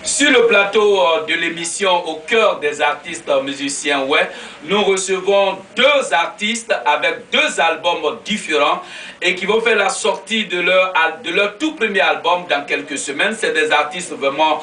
Sur le plateau de l'émission Au cœur des artistes musiciens, ouais, nous recevons deux artistes avec deux albums différents et qui vont faire la sortie de leur tout premier album dans quelques semaines. C'est des artistes vraiment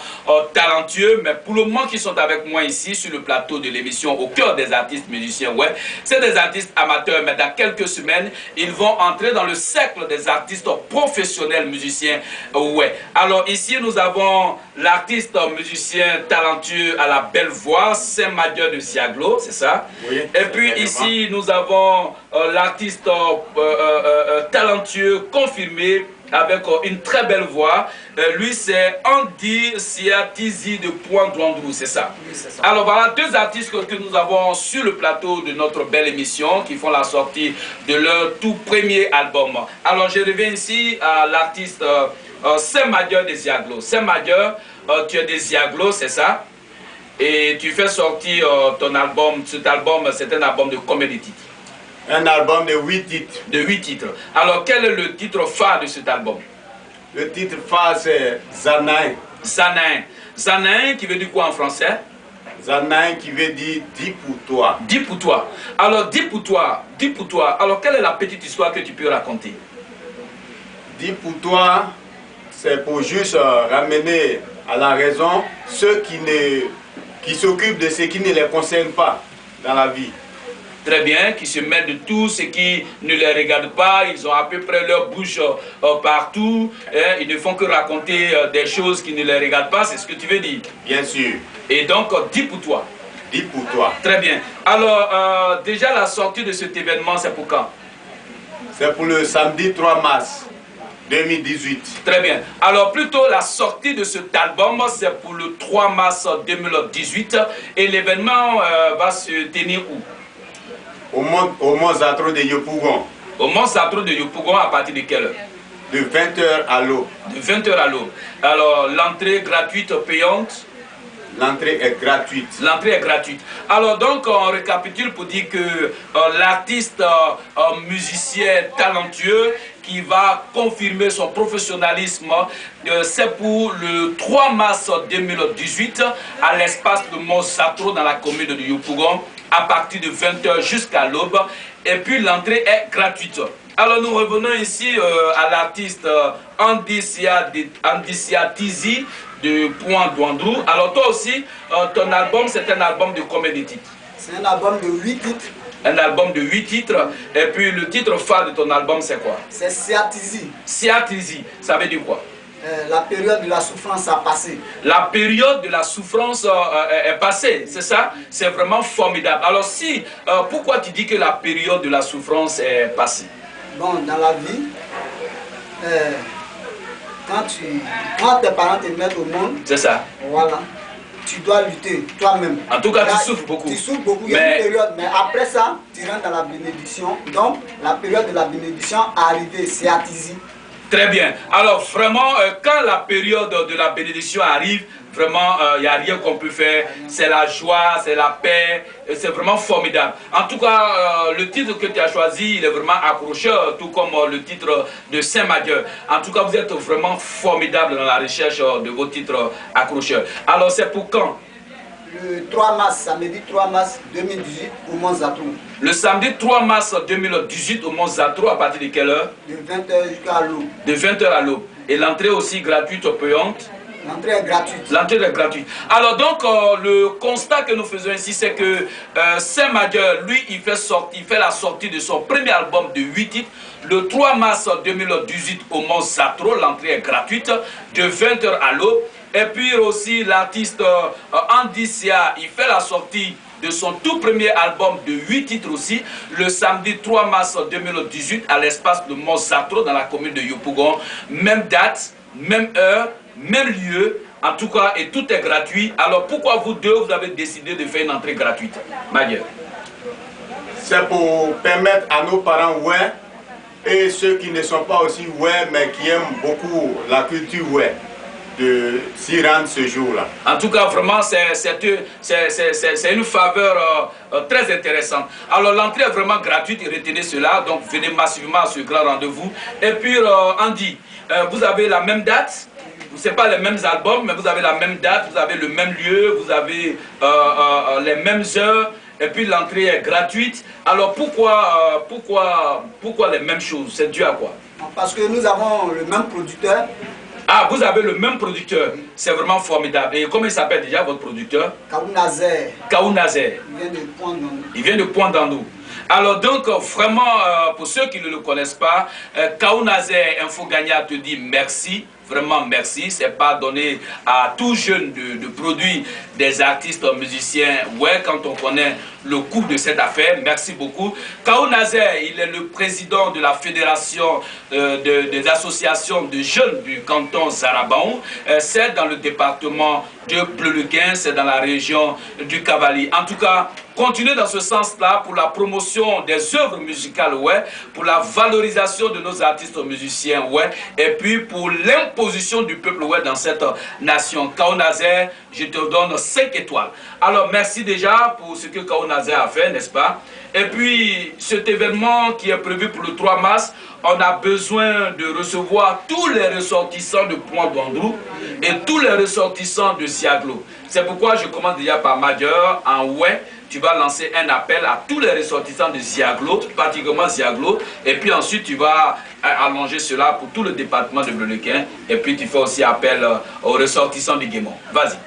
talentueux, mais pour le moment qui sont avec moi ici sur le plateau de l'émission Au cœur des artistes musiciens, ouais, c'est des artistes amateurs, mais dans quelques semaines, ils vont entrer dans le cercle des artistes professionnels musiciens, ouais. Alors ici, nous avons l'artiste musicien talentueux à la belle voix, Saint-Madieu de Ziaglo, c'est ça? Oui. Et puis ici, nous avons l'artiste talentueux, confirmé, avec une très belle voix. Lui, c'est Andy Siatizi de Pointe-Douandrou, c'est ça? Oui, c'est ça. Alors voilà, deux artistes que nous avons sur le plateau de notre belle émission qui font la sortie de leur tout premier album. Alors je reviens ici à l'artiste Saint-Madieu de Ziaglo. Saint-Madieu, tu es de Ziaglo, c'est ça? Et tu fais sortir ton album, cet album, c'est un album de combien de titres? Un album de 8 titres. De 8 titres. Alors quel est le titre phare de cet album? Le titre phare c'est Zanaï. Zanaï. Zanaï qui veut dire quoi en français? Zanaï qui veut dire dis pour toi. Dis pour toi. Alors dis pour toi, dis pour toi. Alors quelle est la petite histoire que tu peux raconter? Dis pour toi, c'est pour juste ramener à la raison ceux qui s'occupent de ce qui ne les concerne pas dans la vie. Très bien, qui se mêlent de tout ce qui ne les regarde pas, ils ont à peu près leur bouche partout, hein, ils ne font que raconter des choses qui ne les regardent pas, c'est ce que tu veux dire? Bien sûr. Et donc, dis pour toi. Dis pour toi. Très bien. Alors, déjà la sortie de cet événement, c'est pour quand? C'est pour le samedi 3 mars 2018. Très bien. Alors, plutôt la sortie de cet album, c'est pour le 3 mars 2018, et l'événement va se tenir où? Au Mont Zatro de Yopougon. Au Mont Zatro de Yopougon, à partir de quelle heure? De 20h à l'aube. De 20h à l'aube. Alors, l'entrée gratuite, payante? L'entrée est gratuite. L'entrée est gratuite. Alors, donc, on récapitule pour dire que l'artiste musicien talentueux qui va confirmer son professionnalisme, c'est pour le 3 mars 2018 à l'espace de Mont Zatro dans la commune de Yopougon, à partir de 20h jusqu'à l'aube, et puis l'entrée est gratuite. Alors nous revenons ici à l'artiste Andy Siatizi de Pointe-Douandrou. Alors toi aussi, ton album, c'est un album de combien de titres? C'est un album de 8 titres. Un album de 8 titres, et puis le titre phare de ton album c'est quoi? C'est Siatizi. Siatizi, ça veut dire quoi? La période de la souffrance a passé. La période de la souffrance est passée, c'est ça? C'est vraiment formidable. Alors si, pourquoi tu dis que la période de la souffrance est passée? Bon, dans la vie, quand tes parents te mettent au monde, C'est ça. voilà, tu dois lutter toi-même. En tout cas, tu souffres beaucoup. Tu souffres beaucoup, il y a une période, mais après ça, tu rentres dans la bénédiction. Donc, la période de la bénédiction est arrivée, Siatizi. Très bien. Alors vraiment, quand la période de la bénédiction arrive, vraiment, il n'y a rien qu'on peut faire. C'est la joie, c'est la paix, c'est vraiment formidable. En tout cas, le titre que tu as choisi, il est vraiment accrocheur, tout comme le titre de Saint-Madieu. En tout cas, vous êtes vraiment formidable dans la recherche de vos titres accrocheurs. Alors, c'est pour quand? Le 3 mars, samedi 3 mars 2018 au Mont Zatro. Le samedi 3 mars 2018 au Mont Zatro, à partir de quelle heure? De 20h jusqu'à l'aube. De 20h à l'aube. Et l'entrée aussi gratuite ou payante? L'entrée est gratuite. L'entrée est gratuite. Alors donc, le constat que nous faisons ici, c'est que Saint-Madieu, lui, il fait la sortie de son premier album de 8 titres. Le 3 mars 2018 au Mont Zatro, l'entrée est gratuite, de 20h à l'aube. Et puis aussi l'artiste Andy Sia, il fait la sortie de son tout premier album de 8 titres aussi, le samedi 3 mars 2018 à l'espace de Mont Zatro dans la commune de Yopougon. Même date, même heure, même lieu, en tout cas, et tout est gratuit. Alors pourquoi vous deux, vous avez décidé de faire une entrée gratuite? Madieu. C'est pour permettre à nos parents, ouais, et ceux qui ne sont pas aussi ouais, mais qui aiment beaucoup la culture ouais, de s'y rendre ce jour-là. En tout cas, vraiment, c'est une faveur très intéressante. Alors, l'entrée est vraiment gratuite, retenez cela. Donc, venez massivement à ce grand rendez-vous. Et puis, Andy, vous avez la même date? c'est pas les mêmes albums, mais vous avez la même date, vous avez le même lieu, vous avez les mêmes heures, et puis l'entrée est gratuite. Alors pourquoi les mêmes choses? C'est dû à quoi? Parce que nous avons le même producteur. Ah, vous avez le même producteur. C'est vraiment formidable. Et comment il s'appelle déjà votre producteur? Kaou Nazer. Kaou Nazer. Il vient de Pointe-Dandou. Il vient de Pointe-Dandou. Alors donc, vraiment, pour ceux qui ne le connaissent pas, Kaou Nazer Info Gagna te dit merci. Vraiment merci, c'est pas donné à tout jeune de produire des artistes musiciens. Ouais, quand on connaît le coût de cette affaire, merci beaucoup. Kaou Nazer, il est le président de la fédération des associations de jeunes du canton Zarabaon. C'est dans le département de Bleu-le-Gain, c'est dans la région du Cavalier. En tout cas, continuez dans ce sens-là pour la promotion des œuvres musicales, ouais, pour la valorisation de nos artistes musiciens, ouais, et puis pour l'imposition du peuple, ouais, dans cette nation. Kaou Nazer, je te donne 5 étoiles. Alors, merci déjà pour ce que Kaou Nazer a fait, n'est-ce pas? Et puis, cet événement qui est prévu pour le 3 mars, on a besoin de recevoir tous les ressortissants de Pointe-Dandou et tous les ressortissants de Ziaglo. C'est pourquoi je commence déjà par Major, en ouais. Tu vas lancer un appel à tous les ressortissants de Ziaglo, particulièrement Ziaglo, et puis ensuite tu vas allonger cela pour tout le département de Bleu-le-Gain, et puis tu fais aussi appel aux ressortissants du Guémon. Vas-y.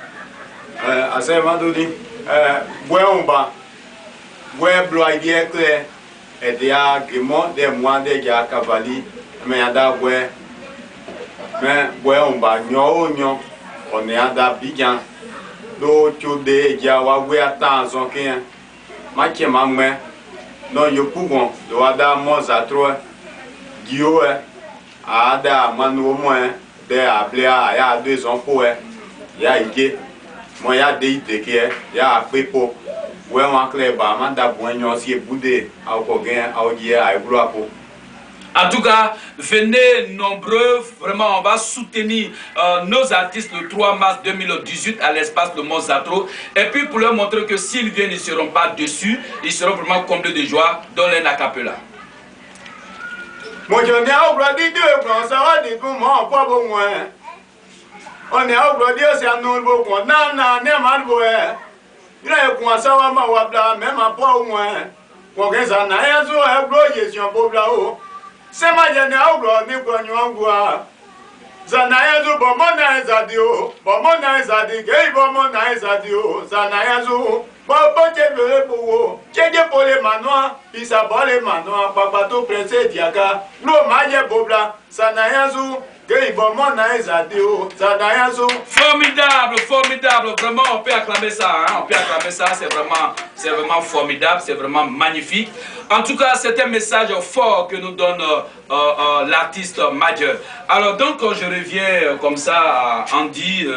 do tchode dia wa we atan zon ken ma che ma mwe no yo pugon do ada mo za tro dio ada manu mo de appeler a ya 2 ans po ya ike mo ya de ide ke ya pepo we wan kle ba ma da bon nyon si bude a ko gen a o die a blo apo. En tout cas, venez nombreux, vraiment on va soutenir nos artistes le 3 mars 2018 à l'espace de Monzatro. Et puis pour leur montrer que s'ils viennent, ils ne seront pas déçus, ils seront vraiment comblés de joie dans les acapella. Moi je n'ai pas dit de ça va dire comment pas bon moi. On est au dire c'est un nouveau bon non n'est mal beau. Il a quoi ça va ma wabla même pas au moins. Pour que ça n'aille zo e bloye si on peut là-haut. C'est ma jeune au ni gwa Zanayazu bomona ezadio, bomona ezadi, gay bomona ezadio, Zanayazu, bobo chebele bowo, cheje pole manoa, pisa bole manoa, papato presse diaka, lo maye bobla, Zanayazu, gay bomona ezadio, Zanayazu. Formidable, formidable, vraiment on peut acclamer ça, hein? On peut acclamer ça, c'est vraiment formidable, c'est vraiment magnifique. En tout cas, c'est un message fort que nous donne l'artiste Major. Alors donc, je reviens comme ça à Andy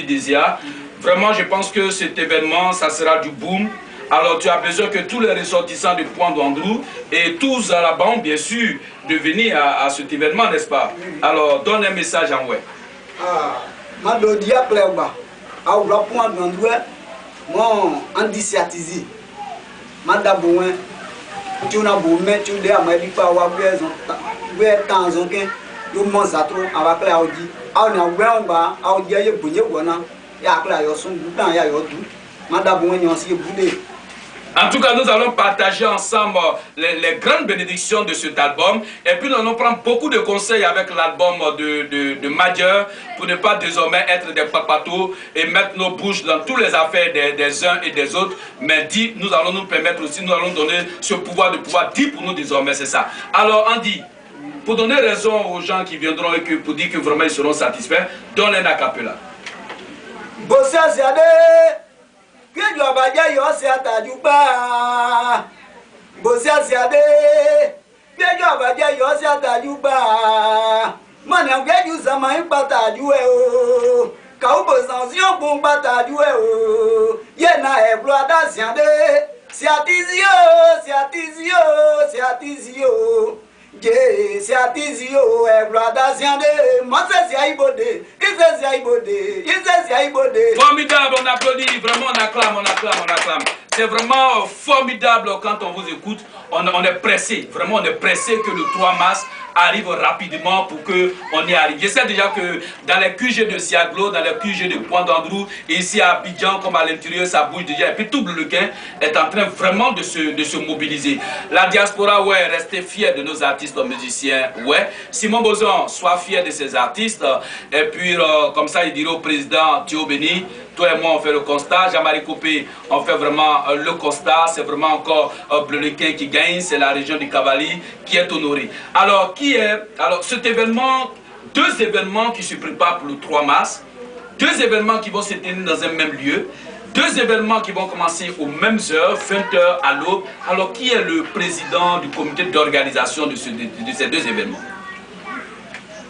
Desia. Vraiment, je pense que cet événement, ça sera du boom. Alors, tu as besoin que tous les ressortissants de Pointe-Dandou et tous à la bande, bien sûr, de venir à cet événement, n'est-ce pas? Alors, donne un message en ouais. Madodia Pleba, à Pointe-Dandou, mon Andy Siatizi, Madabouin. Tu n'as beau mettre tu dis à ma vie pas avoir temps en gain yo Monzatro avec la Audi a na gbe ngba Audi ye bunye wona ya kla yo sun budan ya yo du madame won si boudé. En tout cas, nous allons partager ensemble les grandes bénédictions de cet album. Et puis, nous allons prendre beaucoup de conseils avec l'album de Major pour ne pas désormais être des papatos et mettre nos bouches dans toutes les affaires des uns et des autres. Mais dit, nous allons nous permettre aussi, nous allons donner ce pouvoir de pouvoir dire pour nous désormais, c'est ça. Alors, Andy, pour donner raison aux gens qui viendront et pour dire que vraiment ils seront satisfaits, donne un acapella. Bossa Ziade! Que tu as baillé, c'est à ta douba. Bossa Ziade, que tu as baillé, c'est à ta douba. Mana que tu as main pata doué. Quand vous avez un bon pata doué, yena est bloada Ziade. C'est à Tizio, c'est à Tizio, c'est à Tizio. C'est à Tizio, et bloada Ziade. Moi, c'est à Ibodé. Formidable, on applaudit, vraiment on acclame, on acclame, on acclame. C'est vraiment formidable quand on vous écoute, on est pressé, vraiment on est pressé que le 3 mars arrive rapidement pour qu'on y arrive. Je sais déjà que dans les QG de Siaglo, dans les QG de Pointe-d'Androu, ici à Abidjan, comme à l'intérieur, ça bouge déjà. Et puis tout Bleulequin est en train vraiment de se mobiliser. La diaspora, ouais, restez fiers de nos artistes musiciens, ouais. Simon Bozon, sois fier de ses artistes. Et puis, comme ça, il dirait au président Thio Béni, toi et moi, on fait le constat. Jean-Marie Copé, on fait vraiment le constat. C'est vraiment encore Bleulequin qui gagne. C'est la région du Cavali qui est honorée. Alors, cet événement, deux événements qui se préparent pour le 3 mars, deux événements qui vont se tenir dans un même lieu, deux événements qui vont commencer aux mêmes heures, 20h à l'aube. Alors, qui est le président du comité d'organisation de ces deux événements?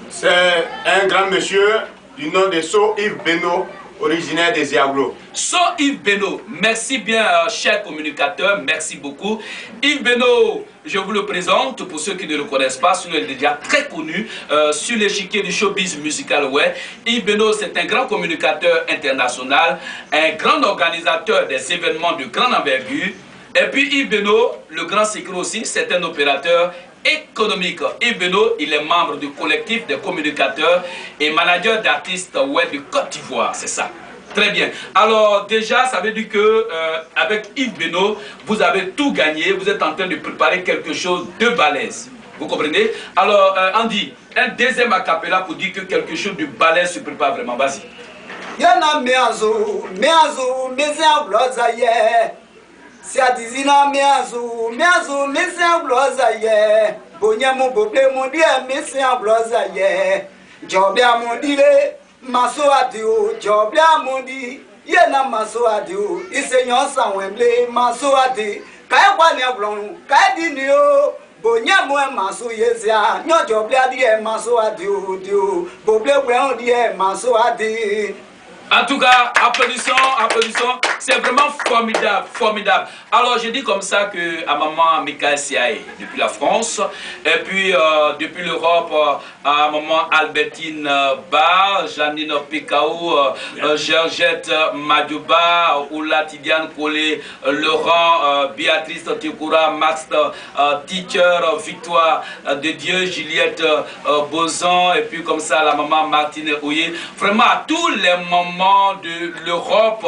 C'est un grand monsieur du nom de So Yves Beno, originaire des Siaglo. So Yves Beno, merci bien, cher communicateur, merci beaucoup. Yves Beno, je vous le présente pour ceux qui ne le connaissent pas, sinon il est déjà très connu sur l'échiquier du showbiz musical. Ouais. Yves Beno, c'est un grand communicateur international, un grand organisateur des événements de grande envergure. Et puis Yves Beno, le grand secret aussi, c'est un opérateur économique. Yves Beno, il est membre du collectif des communicateurs et manager d'artistes web de Côte d'Ivoire, c'est ça. Très bien. Alors déjà, ça veut dire que avec Yves Beno, vous avez tout gagné. Vous êtes en train de préparer quelque chose de balèze. Vous comprenez? Alors Andy, un deuxième acapella pour dire que quelque chose de balèze se prépare vraiment. Vas-y. Yana meazo, mezia blozaye. Si a dizina meazo, mezia blozaye. Bonya mon boble mon dia, mezia blozaye. Jobia mon dile. Maso adio, jobia mundi, yena maso adio, isenyon sanwemble, maso adi, kaya kwani ablon, kaya dinio, bonya mwe maso yezia, nyo jobia die maso adio, dio, boble weon die maso adi. En tout cas, applaudissons, applaudissons. C'est vraiment formidable, formidable. Alors, je dis comme ça que à maman Michael Siaé, depuis la France, et puis depuis l'Europe, à maman Albertine Ba, Janine Pekaou, Georgette Madouba, Oula Tidiane Collet, Laurent, Béatrice Tikura, Max Teacher, Victoire de Dieu, Juliette Bozon, et puis comme ça la maman Martine Ouye. Vraiment, à tous les moments de l'Europe,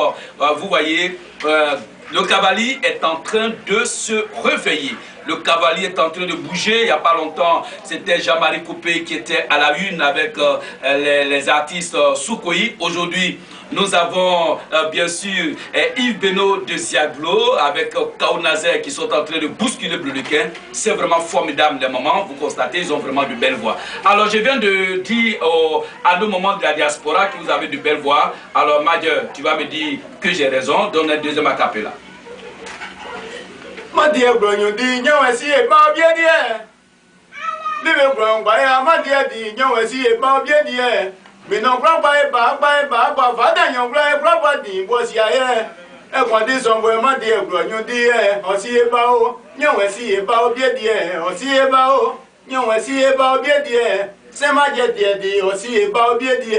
vous voyez, le Cavali est en train de se réveiller. Le Cavali est en train de bouger. Il n'y a pas longtemps, c'était Jean-Marie Copé qui était à la une avec les artistes Soukoui. Aujourd'hui, nous avons bien sûr Yves Beno de Siaglo avec Kaounazer qui sont en train de bousculer Bleulequin. C'est vraiment formidable les moments. Vous constatez, ils ont vraiment de belles voix. Alors, je viens de dire à nos moments de la diaspora que vous avez de belles voix. Alors, Madjer, tu vas me dire que j'ai raison. Donne un deuxième acapella. Ma dia gbonyo di nyawe si e ba bie die. Libe gbon gba ya ma dia di nyawe si e ba bie die. Me no gba ba fada nyon gba di bo si aye. E kwa di so bo ma dia gbonyo di e o si e ba o nyawe si e ba bie die o si e ba o nyawe si e ba bie die. C'est ma die aussi et ba bien die.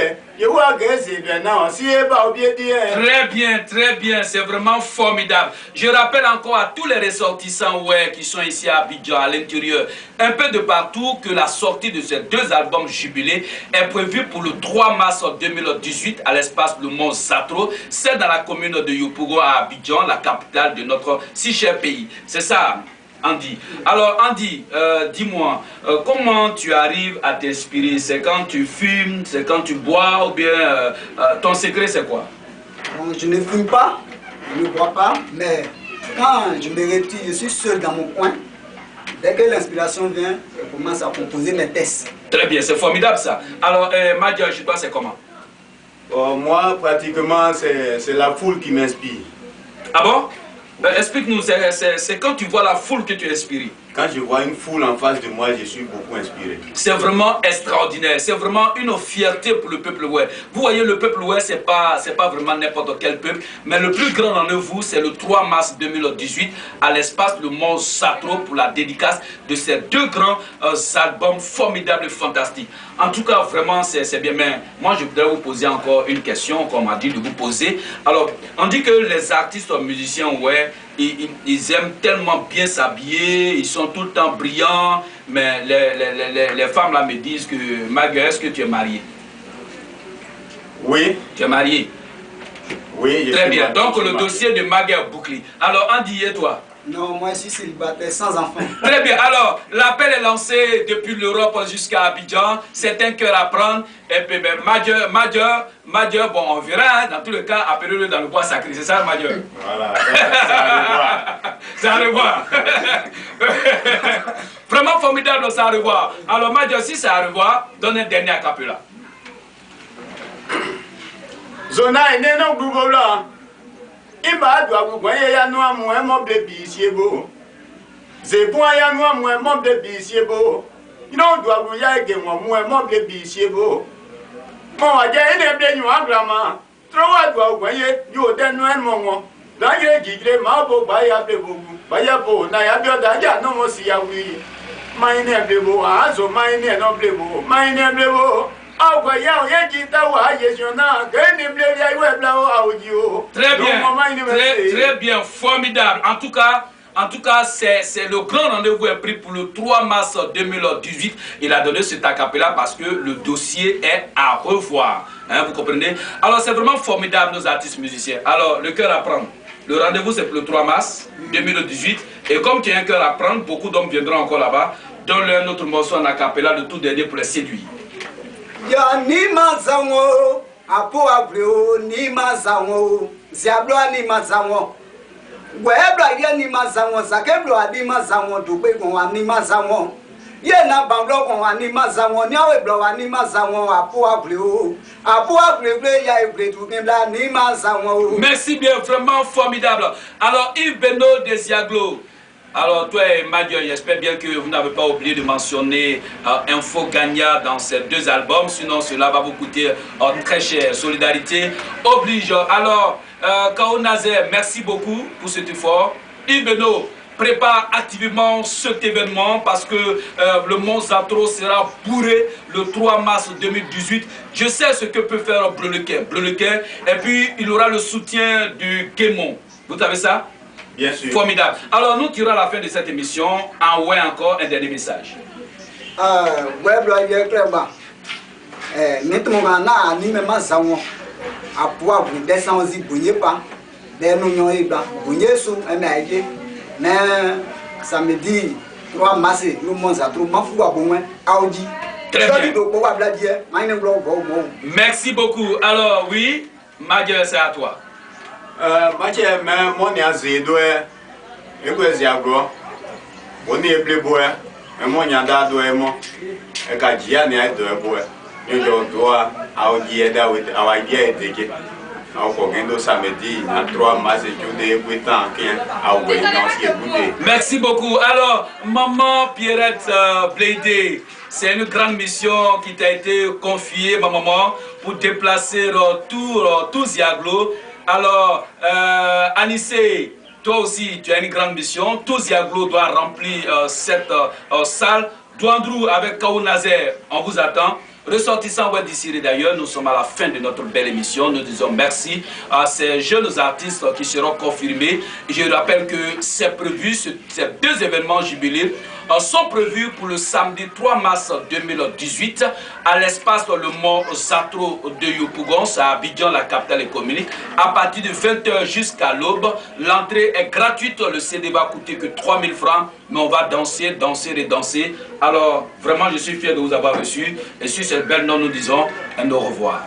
Très bien, c'est vraiment formidable. Je rappelle encore à tous les ressortissants ouais, qui sont ici à Abidjan, à l'intérieur, un peu de partout, que la sortie de ces deux albums jubilés est prévue pour le 3 mars 2018 à l'espace Le Mont Satro. C'est dans la commune de Yopougon à Abidjan, la capitale de notre si cher pays. C'est ça, Andy. Alors Andy, dis-moi, comment tu arrives à t'inspirer? C'est quand tu fumes, c'est quand tu bois ou bien ton secret c'est quoi? Bon, je ne fume pas, je ne bois pas, mais quand je me retire, je suis seul dans mon coin. Dès que l'inspiration vient, je commence à composer mes textes. Très bien, c'est formidable ça. Alors Madjer, chez toi c'est comment? Moi pratiquement c'est la foule qui m'inspire. Ah bon? Explique-nous, c'est quand tu vois la foule que tu es inspiré. Quand je vois une foule en face de moi, je suis beaucoup inspiré. C'est vraiment extraordinaire, c'est vraiment une fierté pour le peuple ouest. Vous voyez, le peuple ouest, c'est pas vraiment n'importe quel peuple, mais le plus grand d'entre vous, c'est le 3 mars 2018 à l'espace Le Mont Satro pour la dédicace de ces deux grands albums formidables et fantastiques. En tout cas, vraiment, c'est bien. Mais moi, je voudrais vous poser encore une question qu'on m'a dit de vous poser. Alors, on dit que les artistes musiciens, ouais, ils aiment tellement bien s'habiller, ils sont tout le temps brillants, mais les femmes là me disent que Magueur, est-ce que tu es marié? Oui. Tu es marié? Oui. Très bien. Donc le dossier de Magueur bouclé. Alors Andy et toi? Non, moi je suis célibataire sans enfant. Très bien. Alors, l'appel est lancé depuis l'Europe jusqu'à Abidjan. C'est un cœur à prendre. Et puis, ben, Magueur, bon, on verra. Hein, dans tous les cas, appelez-le dans le bois sacré. C'est ça, Magueur? Voilà. Ça à revoir. Ça à revoir. Vraiment formidable, ça à revoir. Alors, Magueur, si c'est à revoir, donne un dernier acapella. Zona ene no groupe là. Imba doit vous voyez ya noa moi mon bébé siebo. C'est pour ya noa moi mon bébé siebo. Non doit vous ya que moi mon bébé siebo. Mon wa ja ene ble nyu agrama. Trowa doit vous voyez yo den noa mo. Da ye gigre ma bo ba ya ble bo. Ba ya bo na ya bio da ja no mo si ya wi. Ma ene ble bo azo ma ene no ble bo. Ma ene ble bo. Très bien, très bien, formidable. En tout cas, c'est le grand rendez-vous est pris pour le 3 mars 2018. Il a donné cet acapella parce que le dossier est à revoir. Hein, vous comprenez? Alors, c'est vraiment formidable, nos artistes musiciens. Alors, le cœur à prendre. Le rendez-vous, c'est pour le 3 mars 2018. Et comme tu as un cœur à prendre, beaucoup d'hommes viendront encore là-bas. Donne-leur un autre morceau en acapella, le tout dernier pour les séduire. Ya ni mazango apo abreo ni mazango ziablo ni mazango webla ye ni mazango zakeblo adi mazango dugbe gon ni mazango ye na banglo gon ni mazango ni aweblo ni mazango apo abreo ya ebre dugbe ni mazango. Merci bien, vraiment formidable. Alors Yves Beno Desiaglo. Alors toi et Magueur, j'espère bien que vous n'avez pas oublié de mentionner Info Gagnant dans ces deux albums, sinon cela va vous coûter très cher. Solidarité oblige. Alors, Kao Nazer, merci beaucoup pour cet effort. Yves Beno, prépare activement cet événement parce que le Mont Zatro sera bourré le 3 mars 2018. Je sais ce que peut faire Bleu-le-Quai. Et puis, il aura le soutien du Guémon. Vous savez ça? Bien sûr. Formidable. Alors, nous tirons à la fin de cette émission. Envoyez encore un dernier message. Samedi 3 mars, nous Très bien. Merci beaucoup. Alors, oui, Magueur, c'est à toi. Mache me moni azedo ekwezi agro oni eblebo moni ada do mo e ka jia ni do ebo njo do audi eda with our idea eteke na ko gendo samedi na 3 mars jude ebutan ken awe na si ebude. Merci beaucoup. Alors, maman Pierrette Blédé, c'est une grande mission qui t'a été confiée, ma maman, pour déplacer tout Ziaglo. Alors, Anissé, toi aussi, tu as une grande mission. Tout Ziaglo doit remplir cette salle. Douandrou avec Kao Nazer, on vous attend. Ressortissants web d'ici d'ailleurs, nous sommes à la fin de notre belle émission. Nous disons merci à ces jeunes artistes qui seront confirmés. Je rappelle que c'est prévu, ces deux événements jubilés sont prévus pour le samedi 3 mars 2018 à l'espace Le Mont Zatro de Yopougon, à Abidjan, la capitale économique. À partir de 20 h jusqu'à l'aube, l'entrée est gratuite. Le CD va coûter que 3 000 francs, mais on va danser, danser et danser. Alors, vraiment, je suis fier de vous avoir reçu. Et sur cette belle note, nous disons un au revoir.